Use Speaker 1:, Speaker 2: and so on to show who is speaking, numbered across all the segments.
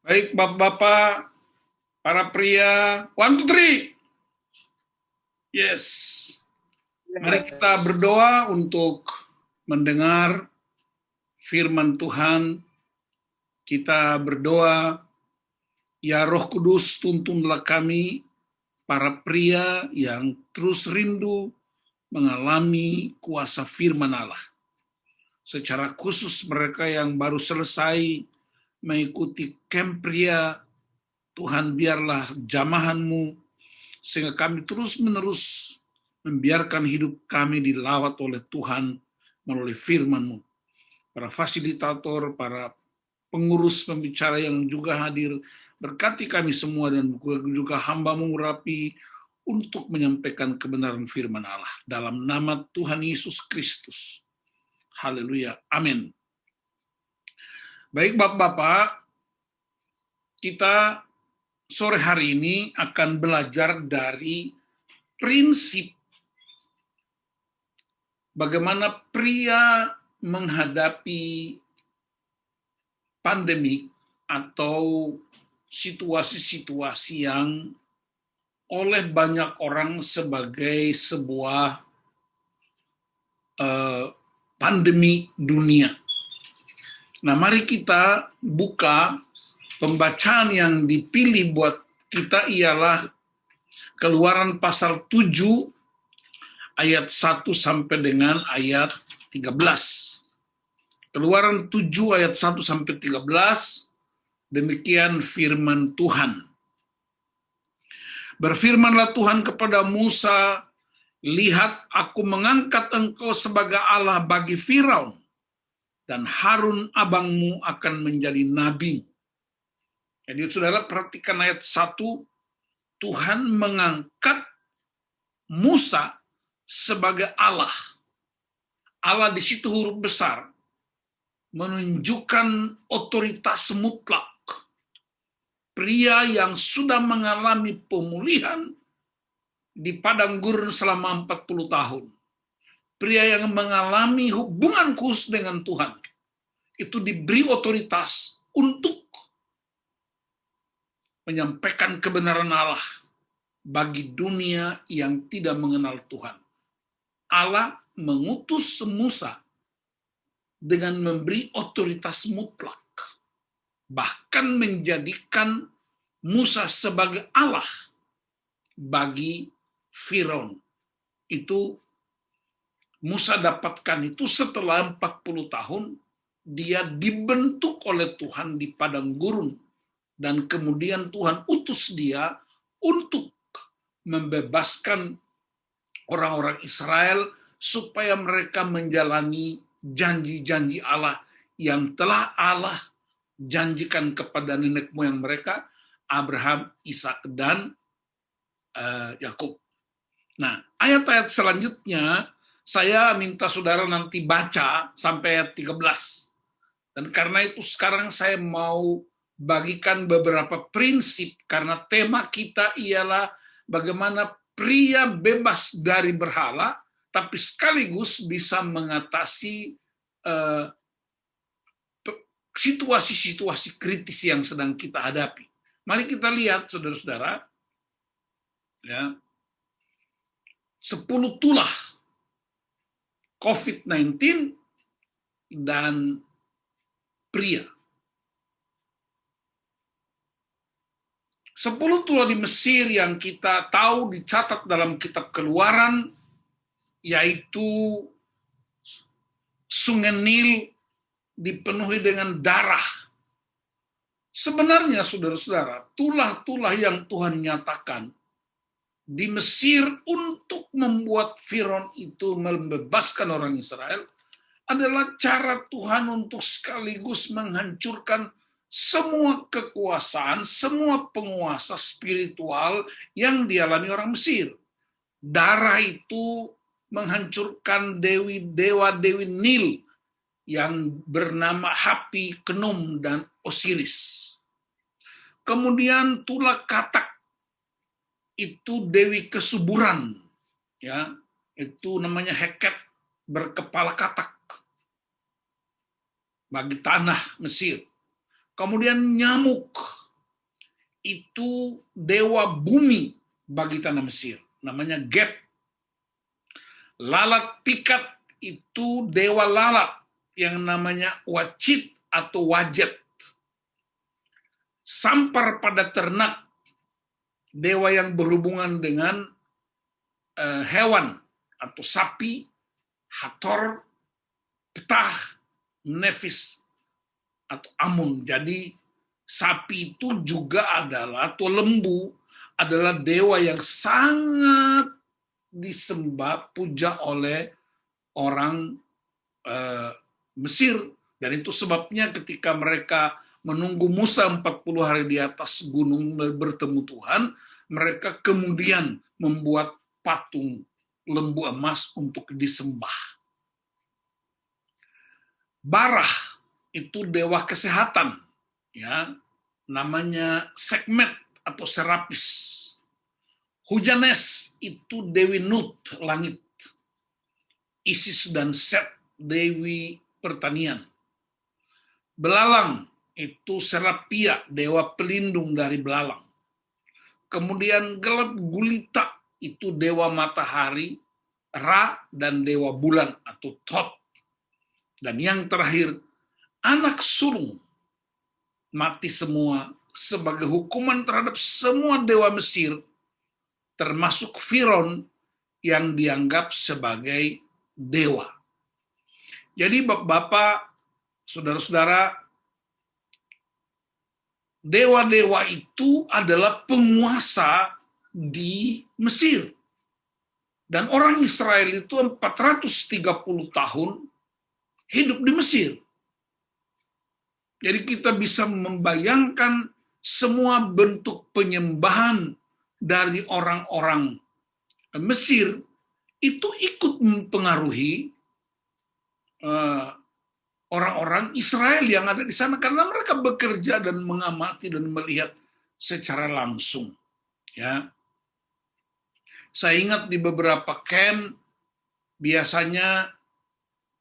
Speaker 1: Baik, Bapak-bapak, para pria, one, two, three. Yes. Mari kita berdoa untuk mendengar firman Tuhan. Kita berdoa, ya Roh Kudus, tuntunlah kami, para pria yang terus rindu mengalami kuasa firman Allah. Secara khusus mereka yang baru selesai mengikuti camp pria, Tuhan biarlah jamahan-Mu, sehingga kami terus-menerus membiarkan hidup kami dilawat oleh Tuhan melalui firman-Mu. Para fasilitator, para pengurus pembicara yang juga hadir, berkati kami semua dan juga hamba-Mu Rapi untuk menyampaikan kebenaran firman Allah. Dalam nama Tuhan Yesus Kristus. Haleluya. Amin. Baik Bapak-bapak, kita sore hari ini akan belajar dari prinsip bagaimana pria menghadapi pandemi atau situasi-situasi yang oleh banyak orang sebagai sebuah pandemi dunia. Nah, mari kita buka pembacaan yang dipilih buat kita ialah Keluaran pasal 7 ayat 1 sampai dengan ayat 13. Keluaran 7 ayat 1 sampai 13, demikian firman Tuhan. Berfirmanlah Tuhan kepada Musa, lihat aku mengangkat engkau sebagai Allah bagi Firaun, dan Harun abangmu akan menjadi nabi. Jadi saudara perhatikan ayat 1, Tuhan mengangkat Musa sebagai Allah. Allah di situ huruf besar, menunjukkan otoritas mutlak. Pria yang sudah mengalami pemulihan di padang gurun selama 40 tahun. Pria yang mengalami hubungan khusus dengan Tuhan. Itu diberi otoritas untuk menyampaikan kebenaran Allah bagi dunia yang tidak mengenal Tuhan. Allah mengutus Musa dengan memberi otoritas mutlak, bahkan menjadikan Musa sebagai Allah bagi Firaun. Itu Musa dapatkan itu setelah 40 tahun dia dibentuk oleh Tuhan di padang gurun, dan kemudian Tuhan utus dia untuk membebaskan orang-orang Israel supaya mereka menjalani janji-janji Allah yang telah Allah janjikan kepada nenek moyang mereka, Abraham, Ishak, dan Yakub. Nah, ayat-ayat selanjutnya saya minta saudara nanti baca sampai ayat 13. Dan karena itu sekarang saya mau bagikan beberapa prinsip, karena tema kita ialah bagaimana pria bebas dari berhala, tapi sekaligus bisa mengatasi situasi-situasi kritis yang sedang kita hadapi. Mari kita lihat, saudara-saudara, ya, 10 tulah COVID-19 dan pria. 10 tulah di Mesir yang kita tahu dicatat dalam kitab Keluaran, yaitu Sungai Nil dipenuhi dengan darah. Sebenarnya saudara-saudara, tulah-tulah yang Tuhan nyatakan di Mesir untuk membuat Firaun itu membebaskan orang Israel adalah cara Tuhan untuk sekaligus menghancurkan semua kekuasaan, semua penguasa spiritual yang dialami orang Mesir. Darah itu menghancurkan dewa-dewi Nil yang bernama Hapi, Kenum, dan Osiris. Kemudian tulah katak itu dewi kesuburan, ya, itu namanya Heket, berkepala katak bagi tanah Mesir. Kemudian nyamuk itu dewa bumi bagi tanah Mesir, namanya Geb. Lalat pikat itu dewa lalat yang namanya Wacit atau Wajet. Sampar pada ternak, dewa yang berhubungan dengan hewan atau sapi, Hathor, Ptah, Nephis, atau Amun. Jadi sapi itu juga adalah, atau lembu adalah dewa yang sangat disembah, puja oleh orang Mesir. Dan itu sebabnya ketika mereka menunggu Musa 40 hari di atas gunung bertemu Tuhan, mereka kemudian membuat patung lembu emas untuk disembah. Barah itu dewa kesehatan, ya, namanya Sekhmet atau Serapis. Hujanes itu dewi Nut, langit. Isis dan Set, dewi pertanian. Belalang itu Serapia, dewa pelindung dari belalang. Kemudian gelap gulita itu dewa matahari, Ra, dan dewa bulan atau Thoth. Dan yang terakhir, anak sulung mati semua sebagai hukuman terhadap semua dewa Mesir, termasuk Firon yang dianggap sebagai dewa. Jadi Bapak, saudara-saudara, dewa-dewa itu adalah penguasa di Mesir. Dan orang Israel itu 430 tahun hidup di Mesir. Jadi kita bisa membayangkan semua bentuk penyembahan dari orang-orang Mesir itu ikut mempengaruhi orang-orang Israel yang ada di sana karena mereka bekerja dan mengamati dan melihat secara langsung. Ya, saya ingat di beberapa camp biasanya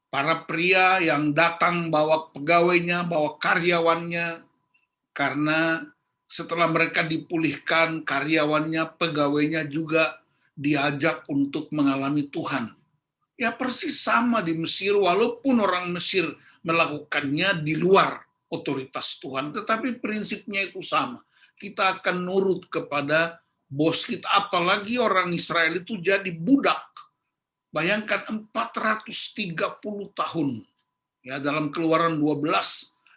Speaker 1: para pria yang datang bawa pegawainya, bawa karyawannya, karena setelah mereka dipulihkan, karyawannya, pegawainya juga diajak untuk mengalami Tuhan. Ya persis sama di Mesir, walaupun orang Mesir melakukannya di luar otoritas Tuhan, tetapi prinsipnya itu sama. Kita akan nurut kepada bos kita, apalagi orang Israel itu jadi budak. Bayangkan 430 tahun. Ya, dalam Keluaran 12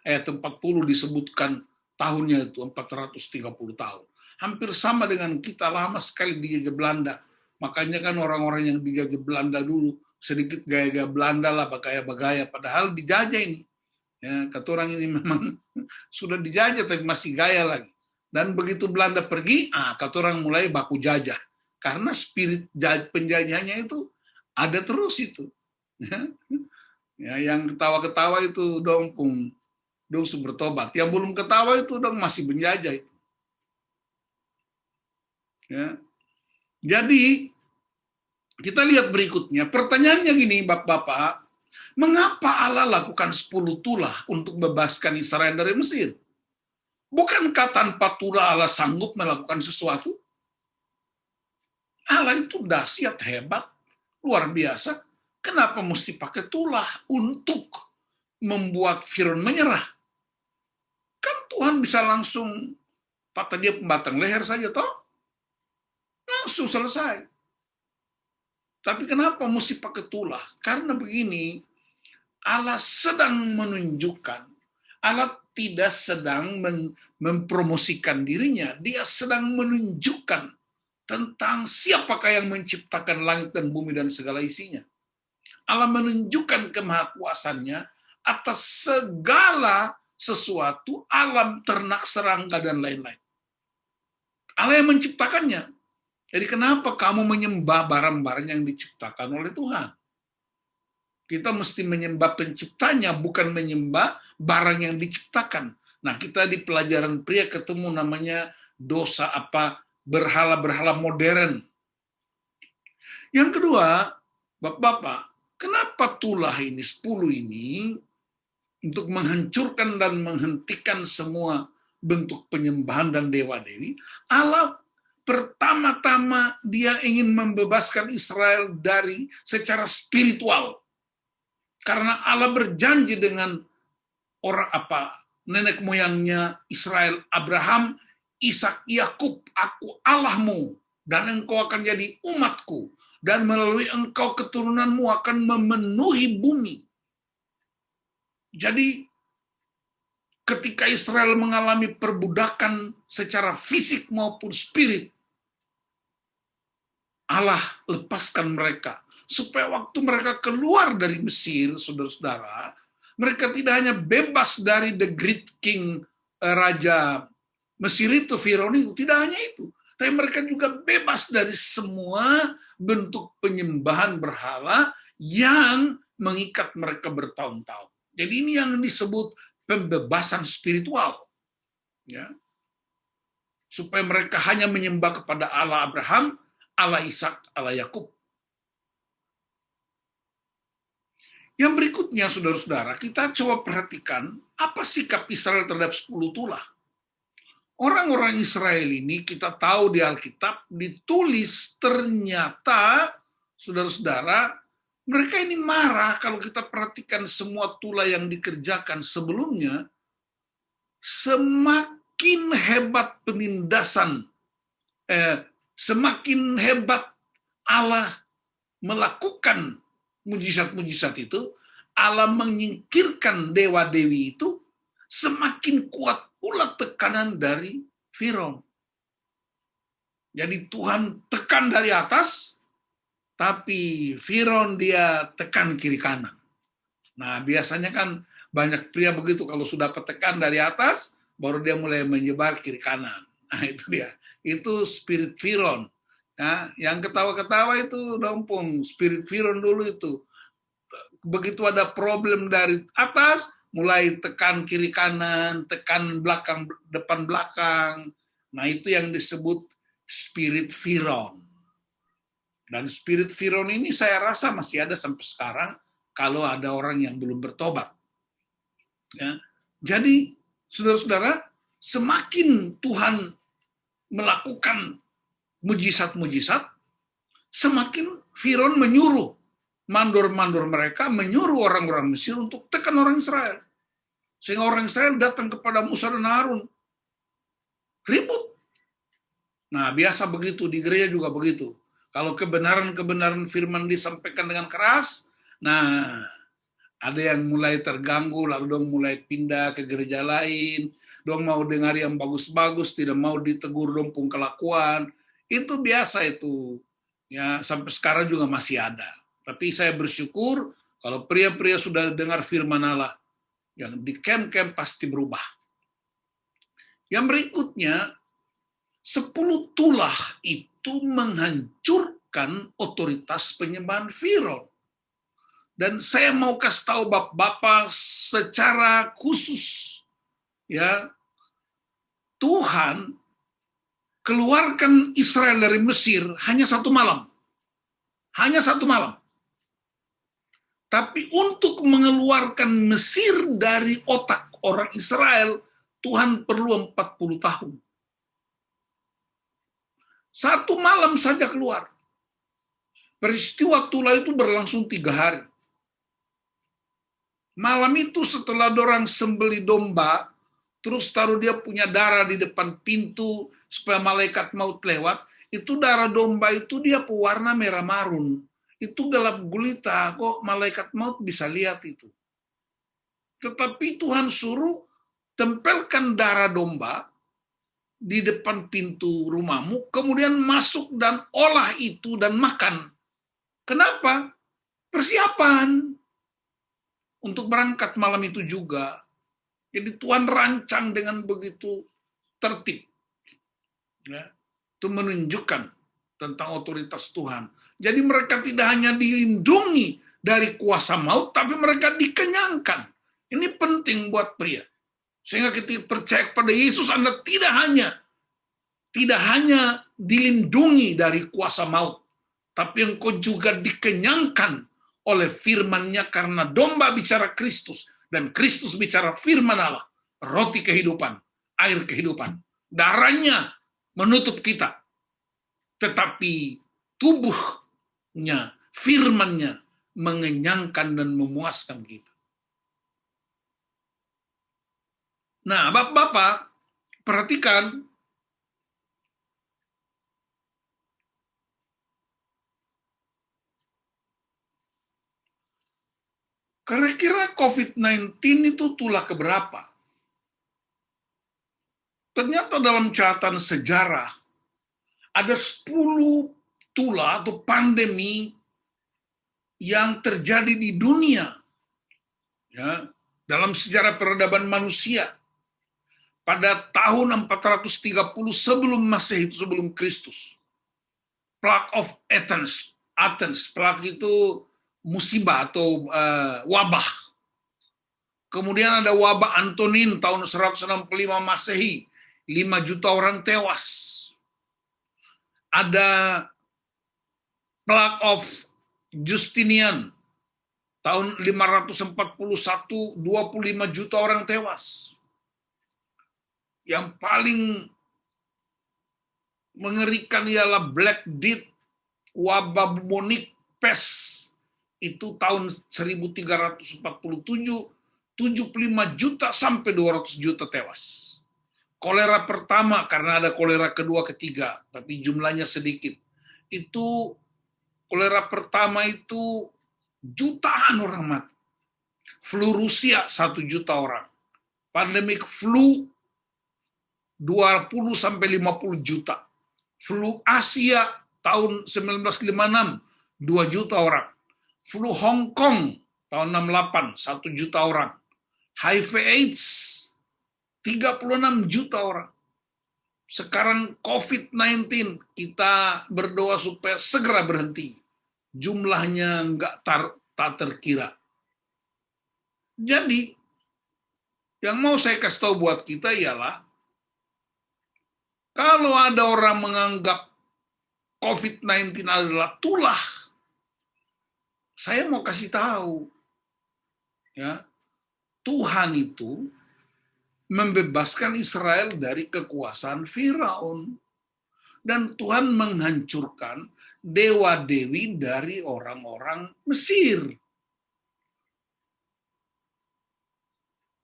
Speaker 1: ayat 40 disebutkan tahunnya itu 430 tahun. Hampir sama dengan kita, lama sekali dijajah Belanda. Makanya kan orang-orang yang dijajah Belanda dulu sedikit gaya-gaya Belanda lah, bagaya-bagaya, padahal dijajah ini. Ya, kata orang ini memang sudah dijajah tapi masih gaya lagi. Dan begitu Belanda pergi, kata orang mulai baku jajah. Karena spirit penjajahannya itu ada terus itu. Ya, yang ketawa-ketawa itu dong bertobat. Yang belum ketawa itu dong masih penjajah itu. Ya. Jadi kita lihat berikutnya. Pertanyaannya gini, Bapak-bapak, mengapa Allah lakukan 10 tulah untuk bebaskan Israel dari Mesir? Bukankah tanpa tulah Allah sanggup melakukan sesuatu? Allah itu dahsyat, hebat, luar biasa. Kenapa mesti pakai tulah untuk membuat Firaun menyerah? Kan Tuhan bisa langsung patah dia pembatang leher saja, toh? Langsung selesai. Tapi kenapa mesti pakai tulah? Karena begini, Allah sedang menunjukkan, Allah tidak sedang mempromosikan dirinya, dia sedang menunjukkan tentang siapakah yang menciptakan langit dan bumi dan segala isinya. Allah menunjukkan kemahakuasaannya atas segala sesuatu, alam, ternak, serangga, dan lain-lain. Allah yang menciptakannya. Jadi kenapa kamu menyembah barang-barang yang diciptakan oleh Tuhan? Kita mesti menyembah penciptanya, bukan menyembah barang yang diciptakan. Nah, kita di pelajaran pria ketemu namanya dosa berhala-berhala modern. Yang kedua, Bapak-bapak, kenapa tulah ini, 10 ini, untuk menghancurkan dan menghentikan semua bentuk penyembahan dan dewa-dewi, Allah pertama-tama dia ingin membebaskan Israel dari secara spiritual. Karena Allah berjanji dengan nenek moyangnya Israel, Abraham, Ishak, Yakub, aku Allahmu dan engkau akan jadi umatku dan melalui engkau keturunanmu akan memenuhi bumi. Jadi ketika Israel mengalami perbudakan secara fisik maupun spirit, Allah lepaskan mereka supaya waktu mereka keluar dari Mesir, saudara-saudara, mereka tidak hanya bebas dari the great king, raja Mesir itu, Firaun itu, tidak hanya itu, tapi mereka juga bebas dari semua bentuk penyembahan berhala yang mengikat mereka bertahun-tahun. Jadi ini yang disebut pembebasan spiritual, ya, supaya mereka hanya menyembah kepada Allah Abraham, Allah Ishak, Allah Yakub. Yang berikutnya, saudara-saudara, kita coba perhatikan apa sikap Israel terhadap 10 tulah. Orang-orang Israel ini kita tahu di Alkitab ditulis ternyata, saudara-saudara, mereka ini marah kalau kita perhatikan semua tulah yang dikerjakan sebelumnya. Semakin hebat penindasan, semakin hebat Allah melakukan mujizat-mujizat itu, Allah menyingkirkan dewa-dewi itu, semakin kuat pula tekanan dari Firaun. Jadi Tuhan tekan dari atas, tapi Firaun dia tekan kiri kanan. Nah, biasanya kan banyak pria begitu, kalau sudah tekan dari atas, baru dia mulai menyebar kiri kanan. Nah, itu dia. Itu spirit Firaun. Nah, yang ketawa-ketawa itu dompung, spirit Firaun dulu itu. Begitu ada problem dari atas, mulai tekan kiri kanan, tekan belakang, depan belakang. Nah, itu yang disebut spirit Firaun. Dan spirit Firaun ini saya rasa masih ada sampai sekarang kalau ada orang yang belum bertobat. Ya. Jadi, saudara-saudara, semakin Tuhan melakukan mujizat-mujizat, semakin Firaun menyuruh mandor-mandor mereka, menyuruh orang-orang Mesir untuk tekan orang Israel. Sehingga orang Israel datang kepada Musa dan Harun. Ribut. Nah, biasa begitu, di gereja juga begitu. Kalau kebenaran-kebenaran firman disampaikan dengan keras, nah, ada yang mulai terganggu, lalu dong mulai pindah ke gereja lain, dong mau dengar yang bagus-bagus, tidak mau ditegur dong pun kelakuan. Itu biasa itu. Ya, sampai sekarang juga masih ada. Tapi saya bersyukur kalau pria-pria sudah dengar firman Allah, yang di camp-camp pasti berubah. Yang berikutnya, 10 tulah itu menghancurkan otoritas penyembahan Firaun. Dan saya mau kasih tahu Bapak-bapak secara khusus, ya, Tuhan keluarkan Israel dari Mesir hanya 1 malam. Hanya 1 malam. Tapi untuk mengeluarkan Mesir dari otak orang Israel, Tuhan perlu 40 tahun. 1 malam saja keluar. Peristiwa tulah itu berlangsung 3 hari. Malam itu setelah dorang sembeli domba, terus taruh dia punya darah di depan pintu supaya malaikat maut lewat, itu darah domba itu dia pewarna merah marun. Itu gelap gulita, kok malaikat maut bisa lihat itu. Tetapi Tuhan suruh tempelkan darah domba di depan pintu rumahmu, kemudian masuk dan olah itu dan makan. Kenapa? Persiapan untuk berangkat malam itu juga. Jadi Tuhan rancang dengan begitu tertib. Ya, itu menunjukkan tentang otoritas Tuhan. Jadi mereka tidak hanya dilindungi dari kuasa maut, tapi mereka dikenyangkan. Ini penting buat pria. Sehingga kita percaya kepada Yesus, Anda tidak hanya dilindungi dari kuasa maut, tapi engkau juga dikenyangkan oleh firman-Nya, karena domba bicara Kristus dan Kristus bicara firman Allah, roti kehidupan. air kehidupan. Darahnya menutup kita. Tetapi tubuhnya, firman-Nya mengenyangkan dan memuaskan kita. Nah, Bapak-bapak, perhatikan kira-kira COVID-19 itu tulah keberapa? Ternyata dalam catatan sejarah ada 10 tulah atau pandemi yang terjadi di dunia, ya, dalam sejarah peradaban manusia pada tahun 430 sebelum Masehi, sebelum Kristus. Plague of Athens, plague itu musibah atau wabah. Kemudian ada wabah Antonin tahun 165 Masehi, 5 juta orang tewas. Ada plague of Justinian tahun 541, 25 juta orang tewas. Yang paling mengerikan ialah Black Death, wabah bumonik, pes. Itu tahun 1347, 75 juta sampai 200 juta tewas. Kolera pertama, karena ada kolera kedua, ketiga, tapi jumlahnya sedikit. Itu kolera pertama itu jutaan orang mati. Flu Rusia 1 juta orang. Pandemik flu 20 sampai 50 juta. Flu Asia tahun 1956 2 juta orang. Flu Hong Kong tahun 68 1 juta orang. HIV AIDS 36 juta orang. Sekarang COVID-19 kita berdoa supaya segera berhenti. Jumlahnya tak terkira. Jadi yang mau saya kasih tahu buat kita ialah kalau ada orang menganggap COVID-19 adalah tulah, saya mau kasih tahu, ya, Tuhan itu membebaskan Israel dari kekuasaan Firaun. Dan Tuhan menghancurkan dewa-dewi dari orang-orang Mesir.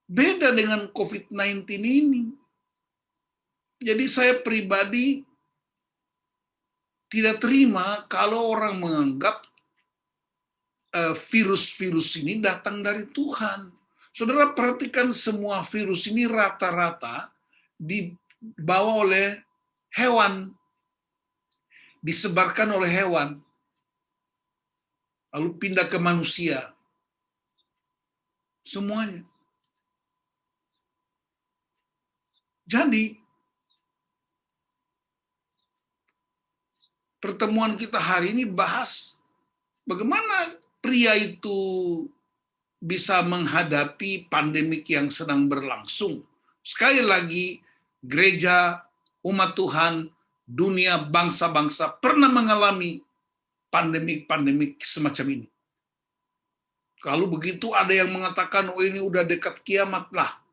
Speaker 1: Beda dengan COVID-19 ini. Jadi saya pribadi tidak terima kalau orang menganggap virus-virus ini datang dari Tuhan. Saudara perhatikan semua virus ini rata-rata dibawa oleh hewan, disebarkan oleh hewan, lalu pindah ke manusia. Semuanya. Jadi, pertemuan kita hari ini bahas bagaimana pria itu bisa menghadapi pandemik yang sedang berlangsung. Sekali lagi, gereja, umat Tuhan, dunia, bangsa-bangsa pernah mengalami pandemik-pandemik semacam ini. Kalau begitu ada yang mengatakan, oh ini udah dekat kiamat lah.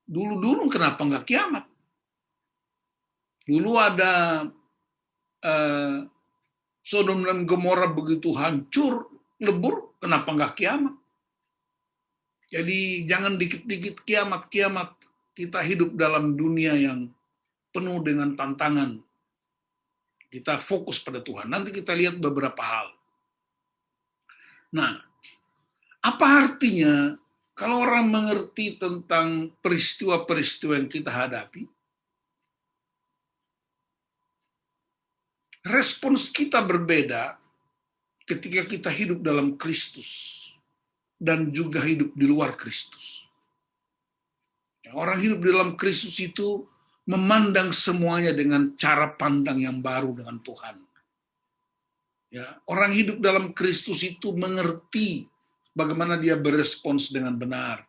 Speaker 1: Dulu-dulu kenapa nggak kiamat? Dulu ada Sodom dan Gomora begitu hancur, lebur, kenapa nggak kiamat? Jadi jangan dikit-dikit kiamat-kiamat. Kita hidup dalam dunia yang penuh dengan tantangan. Kita fokus pada Tuhan. Nanti kita lihat beberapa hal. Nah, apa artinya kalau orang mengerti tentang peristiwa-peristiwa yang kita hadapi? Respons kita berbeda ketika kita hidup dalam Kristus dan juga hidup di luar Kristus. Orang hidup di dalam Kristus itu memandang semuanya dengan cara pandang yang baru dengan Tuhan. Ya, orang hidup dalam Kristus itu mengerti bagaimana dia berespons dengan benar.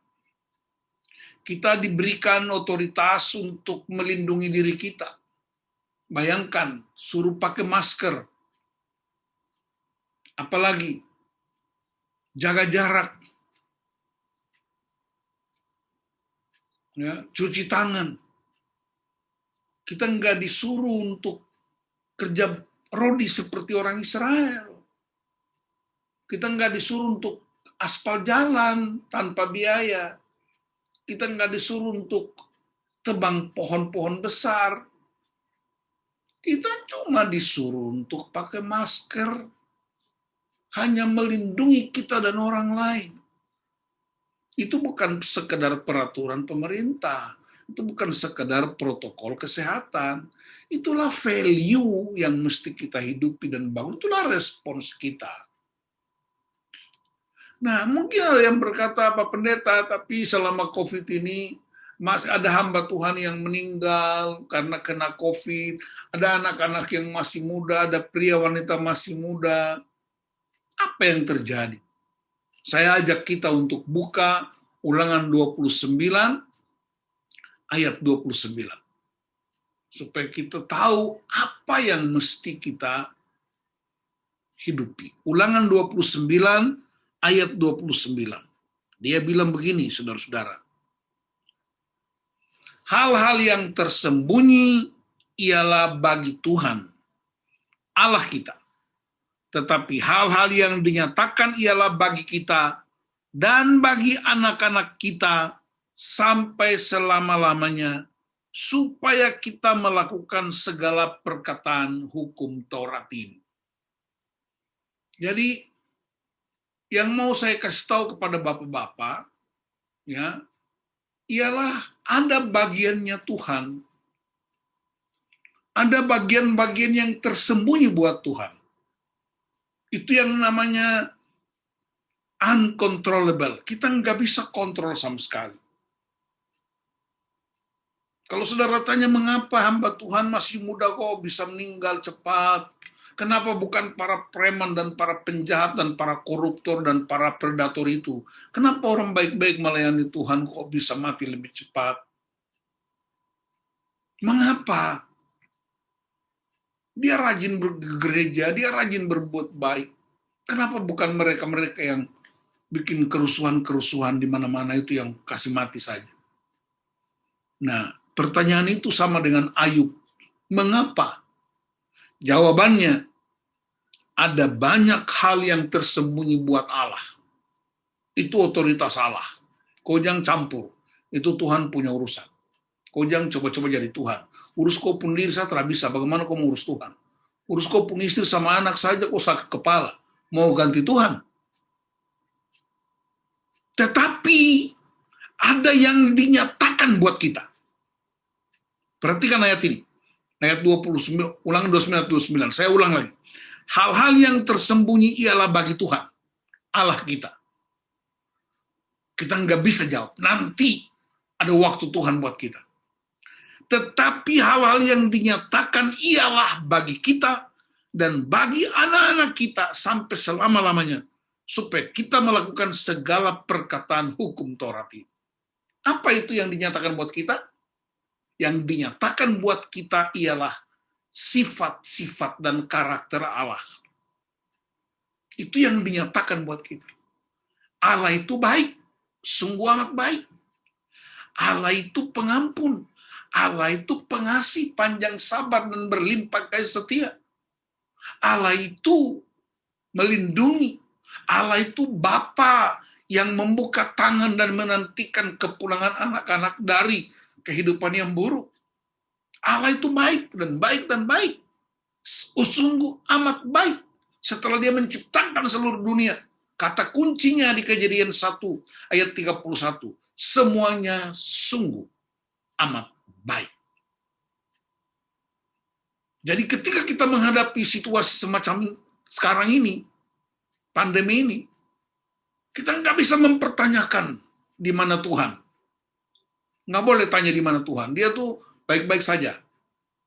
Speaker 1: Kita diberikan otoritas untuk melindungi diri kita. Bayangkan, suruh pakai masker. Apalagi, jaga jarak. Ya, cuci tangan. Kita nggak disuruh untuk kerja rodi seperti orang Israel. Kita nggak disuruh untuk aspal jalan tanpa biaya. Kita nggak disuruh untuk tebang pohon-pohon besar. Kita cuma disuruh untuk pakai masker, hanya melindungi kita dan orang lain. Itu bukan sekedar peraturan pemerintah, itu bukan sekedar protokol kesehatan. Itulah value yang mesti kita hidupi dan bangun, itulah respons kita. Nah, mungkin ada yang berkata, Pak Pendeta, tapi selama COVID ini masih ada hamba Tuhan yang meninggal karena kena COVID, ada anak-anak yang masih muda, ada pria wanita masih muda. Apa yang terjadi? Saya ajak kita untuk buka Ulangan 29 ayat 29. Supaya kita tahu apa yang mesti kita hidupi. Ulangan 29 ayat 29. Dia bilang begini, saudara-saudara. Hal-hal yang tersembunyi ialah bagi Tuhan, Allah kita. Tetapi hal-hal yang dinyatakan ialah bagi kita dan bagi anak-anak kita sampai selama-lamanya, supaya kita melakukan segala perkataan hukum Taurat ini. Jadi, yang mau saya kasih tahu kepada bapak-bapak, ya, ialah ada bagiannya Tuhan. Ada bagian-bagian yang tersembunyi buat Tuhan. Itu yang namanya uncontrollable. Kita nggak bisa kontrol sama sekali. Kalau saudara tanya mengapa hamba Tuhan masih muda kok bisa meninggal cepat, kenapa bukan para preman dan para penjahat dan para koruptor dan para predator itu? Kenapa orang baik-baik melayani Tuhan kok bisa mati lebih cepat? Mengapa? Dia rajin bergereja, dia rajin berbuat baik. Kenapa bukan mereka-mereka yang bikin kerusuhan-kerusuhan di mana-mana itu yang kasih mati saja? Nah, pertanyaan itu sama dengan Ayub. Mengapa? Jawabannya, ada banyak hal yang tersembunyi buat Allah. Itu otoritas Allah. Kau jangan campur. Itu Tuhan punya urusan. Kau jangan coba-coba jadi Tuhan. Urus kau pun diri saya tidak bisa. Bagaimana kau mau urus Tuhan? Urus kau pun istri sama anak saja kau sakit kepala. Mau ganti Tuhan? Tetapi ada yang dinyatakan buat kita. Perhatikan ayat ini. Ayat 29, ulangan 29 ayat 29. Saya ulang lagi. Hal-hal yang tersembunyi ialah bagi Tuhan, Allah kita. Kita nggak bisa jawab. Nanti ada waktu Tuhan buat kita. Tetapi hal-hal yang dinyatakan ialah bagi kita dan bagi anak-anak kita sampai selama-lamanya, supaya kita melakukan segala perkataan hukum Taurat ini. Apa itu yang dinyatakan buat kita? Yang dinyatakan buat kita ialah sifat-sifat dan karakter Allah. Itu yang dinyatakan buat kita. Allah itu baik, sungguh amat baik. Allah itu pengampun. Allah itu pengasih, panjang sabar, dan berlimpah kasih setia. Allah itu melindungi. Allah itu Bapa yang membuka tangan dan menantikan kepulangan anak-anak dari kehidupan yang buruk. Allah itu baik dan baik dan baik. Sungguh amat baik. Setelah dia menciptakan seluruh dunia, kata kuncinya di Kejadian 1 ayat 31, semuanya sungguh amat baik. Jadi ketika kita menghadapi situasi semacam sekarang ini, pandemi ini, kita nggak bisa mempertanyakan di mana Tuhan. Nggak boleh tanya di mana Tuhan. Dia tuh baik-baik saja.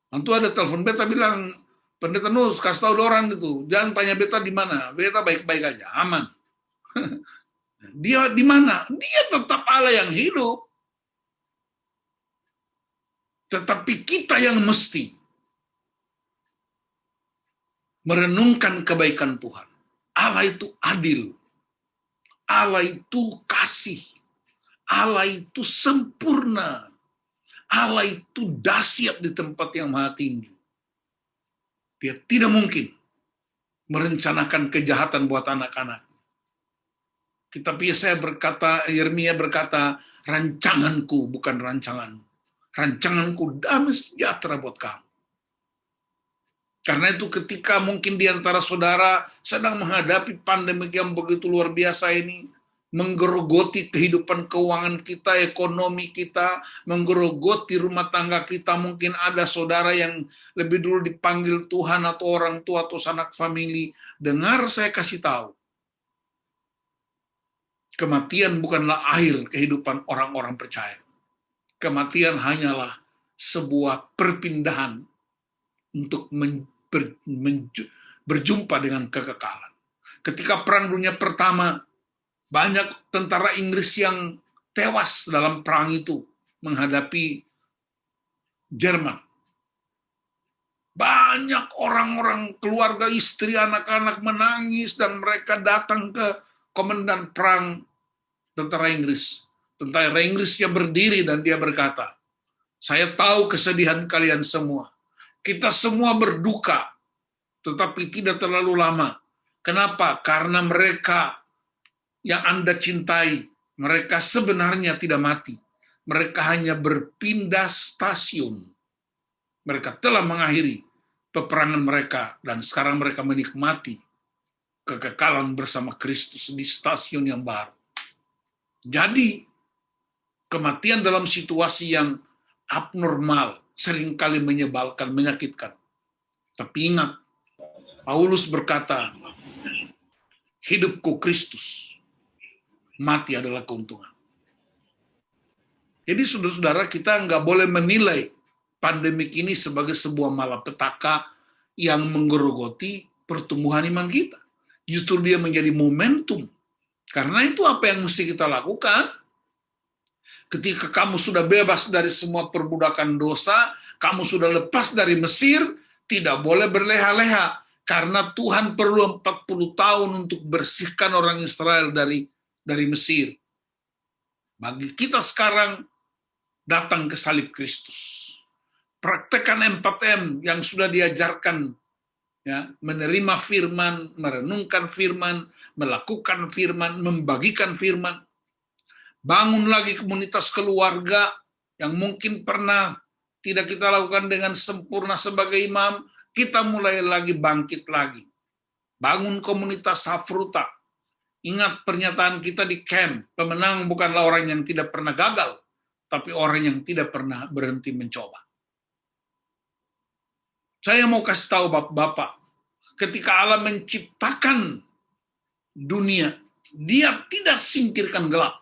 Speaker 1: Nanti ada telepon beta bilang, Pendeta Nus, kasih tahu orang gitu, jangan tanya beta di mana. Beta baik-baik aja, aman. Dia di mana? Dia tetap Allah yang hidup. Tetapi kita yang mesti merenungkan kebaikan Tuhan. Allah itu adil. Allah itu kasih. Allah itu sempurna. Allah itu dahsyat di tempat yang maha tinggi. Dia tidak mungkin merencanakan kejahatan buat anak-anak. Kitab Yeremia berkata, rancanganku bukan rancangan. Rancanganku damai sejahtera buat kamu. Karena itu ketika mungkin di antara saudara sedang menghadapi pandemi yang begitu luar biasa ini, menggerogoti kehidupan keuangan kita, ekonomi kita, menggerogoti rumah tangga kita, mungkin ada saudara yang lebih dulu dipanggil Tuhan atau orang tua atau sanak famili, dengar saya kasih tahu. Kematian bukanlah akhir kehidupan orang-orang percaya. Kematian hanyalah sebuah perpindahan untuk berjumpa dengan kekekalan. Ketika Perang Dunia Pertama, banyak tentara Inggris yang tewas dalam perang itu menghadapi Jerman. Banyak orang-orang, keluarga, istri, anak-anak menangis dan mereka datang ke komandan perang tentara Inggris. Tentara Inggrisnya berdiri dan dia berkata, saya tahu kesedihan kalian semua. Kita semua berduka, tetapi tidak terlalu lama. Kenapa? Karena mereka yang Anda cintai, mereka sebenarnya tidak mati. Mereka hanya berpindah stasiun. Mereka telah mengakhiri peperangan mereka, dan sekarang mereka menikmati kekekalan bersama Kristus di stasiun yang baru. Jadi, kematian dalam situasi yang abnormal seringkali menyebalkan, menyakitkan. Tapi ingat, Paulus berkata, hidupku Kristus, mati adalah keuntungan. Jadi saudara-saudara, kita nggak boleh menilai pandemik ini sebagai sebuah malapetaka yang menggerogoti pertumbuhan iman kita. Justru dia menjadi momentum. Karena itu apa yang mesti kita lakukan. Ketika kamu sudah bebas dari semua perbudakan dosa, kamu sudah lepas dari Mesir, tidak boleh berleha-leha. Karena Tuhan perlu 40 tahun untuk bersihkan orang Israel dari Mesir. Bagi kita sekarang, datang ke salib Kristus. Praktekkan 4M yang sudah diajarkan, ya, menerima firman, merenungkan firman, melakukan firman, membagikan firman. Bangun lagi komunitas keluarga yang mungkin pernah tidak kita lakukan dengan sempurna sebagai imam, kita mulai lagi bangkit lagi. Bangun komunitas Hafruta. Ingat pernyataan kita di camp, pemenang bukanlah orang yang tidak pernah gagal, tapi orang yang tidak pernah berhenti mencoba. Saya mau kasih tahu Bapak-bapak, ketika Allah menciptakan dunia, dia tidak singkirkan gelap.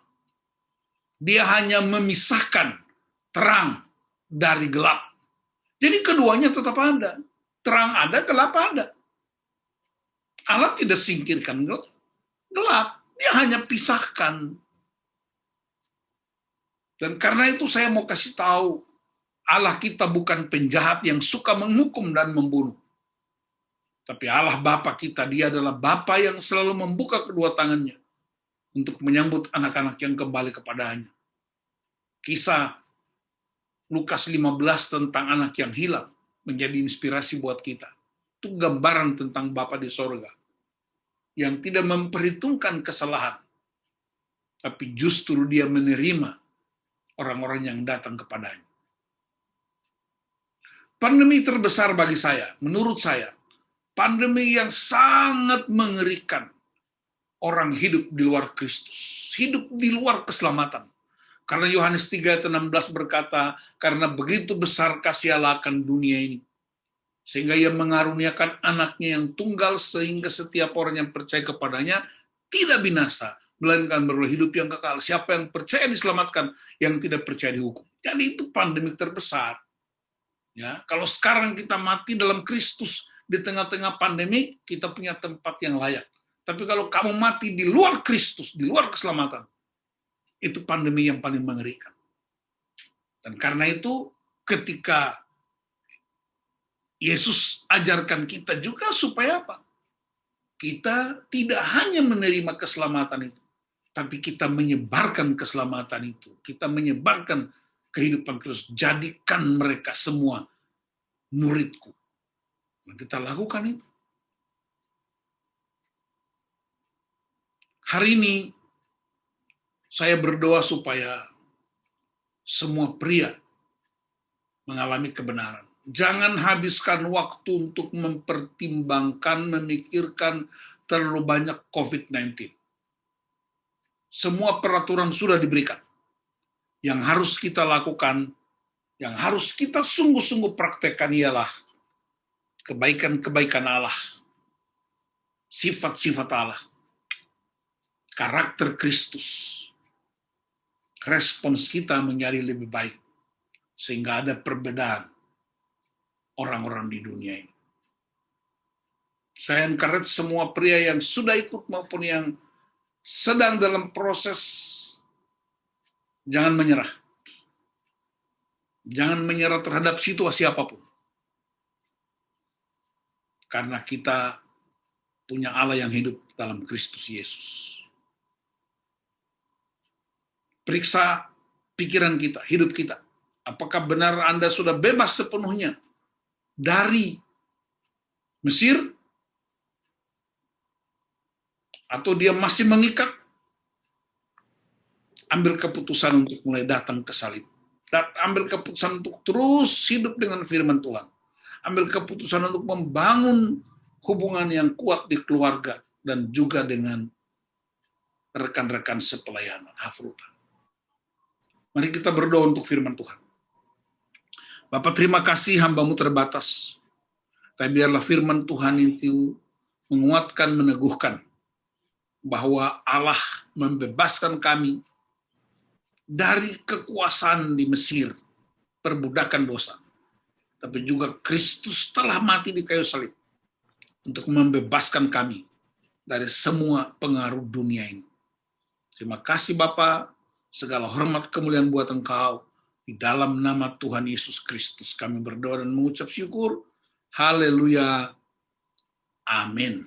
Speaker 1: Dia hanya memisahkan terang dari gelap. Jadi keduanya tetap ada. Terang ada, gelap ada. Allah tidak singkirkan gelap. Dia hanya pisahkan. Dan karena itu saya mau kasih tahu, Allah kita bukan penjahat yang suka menghukum dan membunuh. Tapi Allah Bapa kita, dia adalah Bapa yang selalu membuka kedua tangannya untuk menyambut anak-anak yang kembali kepadanya. Kisah Lukas 15 tentang anak yang hilang menjadi inspirasi buat kita. Itu gambaran tentang Bapa di sorga yang tidak memperhitungkan kesalahan, tapi justru dia menerima orang-orang yang datang kepadanya. Pandemi terbesar bagi saya, menurut saya, pandemi yang sangat mengerikan. Orang hidup di luar Kristus, hidup di luar keselamatan. Karena Yohanes 3 ayat 16 berkata, karena begitu besar kasih Allah akan dunia ini, sehingga ia mengaruniakan anaknya yang tunggal, sehingga setiap orang yang percaya kepadanya tidak binasa, melainkan beroleh hidup yang kekal. Siapa yang percaya diselamatkan, yang tidak percaya dihukum. Jadi itu pandemi terbesar. Ya, kalau sekarang kita mati dalam Kristus di tengah-tengah pandemi, kita punya tempat yang layak. Tapi kalau kamu mati di luar Kristus, di luar keselamatan, itu pandemi yang paling mengerikan. Dan karena itu, ketika Yesus ajarkan kita juga supaya apa? Kita tidak hanya menerima keselamatan itu, tapi kita menyebarkan keselamatan itu. Kita menyebarkan kehidupan Kristus. Jadikan mereka semua muridku. Dan kita lakukan itu. Hari ini saya berdoa supaya semua pria mengalami kebenaran. Jangan habiskan waktu untuk mempertimbangkan, memikirkan terlalu banyak COVID-19. Semua peraturan sudah diberikan. Yang harus kita lakukan, yang harus kita sungguh-sungguh praktekkan ialah kebaikan-kebaikan Allah, sifat-sifat Allah, karakter Kristus. Respons kita menjadi lebih baik, sehingga ada perbedaan orang-orang di dunia ini. Saya encourage semua pria yang sudah ikut maupun yang sedang dalam proses, jangan menyerah. Jangan menyerah terhadap situasi apapun. Karena kita punya Allah yang hidup dalam Kristus Yesus. Periksa pikiran kita, hidup kita. Apakah benar Anda sudah bebas sepenuhnya dari Mesir? Atau dia masih mengikat? Ambil keputusan untuk mulai datang ke salib. Ambil keputusan untuk terus hidup dengan firman Tuhan. Ambil keputusan untuk membangun hubungan yang kuat di keluarga dan juga dengan rekan-rekan sepelayanan, Hafruta. Mari kita berdoa untuk firman Tuhan. Bapa, terima kasih, hamba-Mu terbatas. Tapi biarlah firman Tuhan itu menguatkan, meneguhkan bahwa Allah membebaskan kami dari kekuasaan di Mesir, perbudakan dosa. Tapi juga Kristus telah mati di kayu salib untuk membebaskan kami dari semua pengaruh dunia ini. Terima kasih Bapa, segala hormat kemuliaan buat Engkau. Di dalam nama Tuhan Yesus Kristus kami berdoa dan mengucap syukur. Haleluya. Amin.